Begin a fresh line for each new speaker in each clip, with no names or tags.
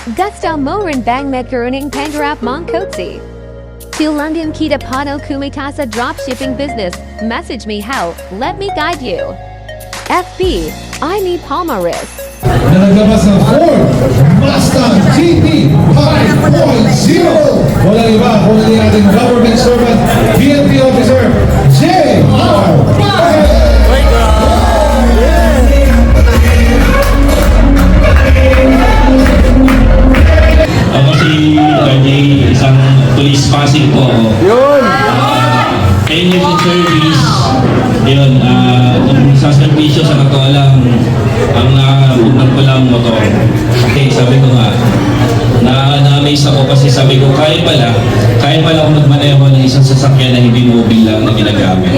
Gusto mo rin bang magkaroning pangarap mong kotse? To London kita paano kumita sa dropshipping business, message me how, let me guide you. FB, I need Palmaris.
Na naglabas ng Ford Mustang GT 5.0. Walang iba kundi ating government servant, PNP officer, J.R.
Ako si RJ, isang police passing po ako. Yun! 10 years in service. Yun, kung sa servisyo sa totoo lang, ang nakapuntan ko lang motor. Okay, sabi ko nga, na-amaze ako kasi sabi ko, kaya pala ako magmaneho ng isang sasakyan na hindi mobile lang na ginagamit.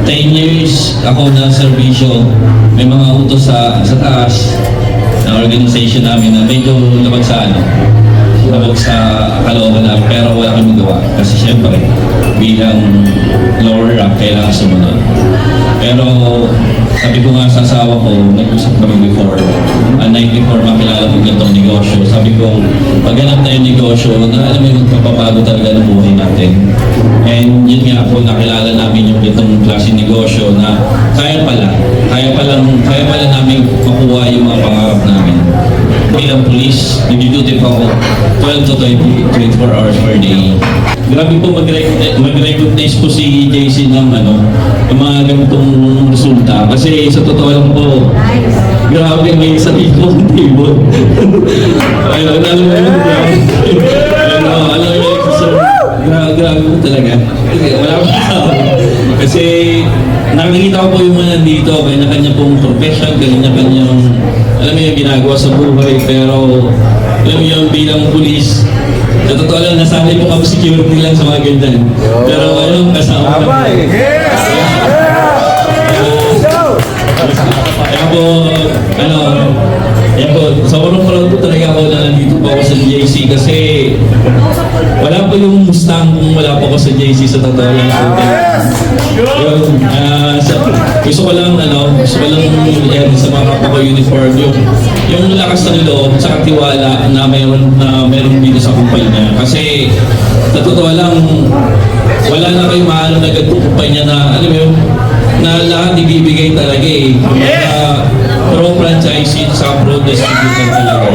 10 years ako na servisyo, may mga utos sa taas ng organization namin na medyo labag sa labag sa kalooban namin, pero wala kami magawa kasi syempre bilang lower rank kailangan sumunod. Pero sabi ko nga sa asawa ko, nag-usap kami before, 94 makilala ko ganitong negosyo. Sabi ko, pagganap na yung negosyo, na alam mo yung magpapabago talaga ng buhay natin. And yun nga po, nakilala namin yung ganitong klaseng negosyo na kaya pala namin makuha yung mga pangarap namin. Bilang police, nag-duty pa ako 12 to 24 hours per day. Grabe po mag-recognize po si JC ng yung mga ganitong resulta. Kasi sa totoo lang po, grabe may sa table. Ayun, alam mo yun, grabe po talaga. Wala pa kasi nakikita ko po yung mga nandito, kanya-kanya pong profession, kanya-kanyang alam mo yung ginagawa sa buhay, pero alam mo yung bilang pulis, sa totoo lang, nasanay po kami security lang sa mga ganyan. Pero ayun, kasama kami. Kaya po, sobrang proud po talaga ako na nandito po ako sa JC kasi wala po yung Mustang kung wala po ako sa JC sa totoo lang. Gusto ko lang sa mga kapwa ko uniform, yung lakas ng loob sa tiwala na meron dito sa kumpanya. Kasi sa totoo lang, wala na kayong maano na ganitong kumpanya na, alam mo yun, na lahat ibibigay talaga eh. Pro franchising sa pro distribution talaga.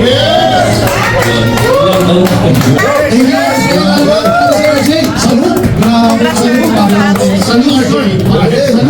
Salud! Salud!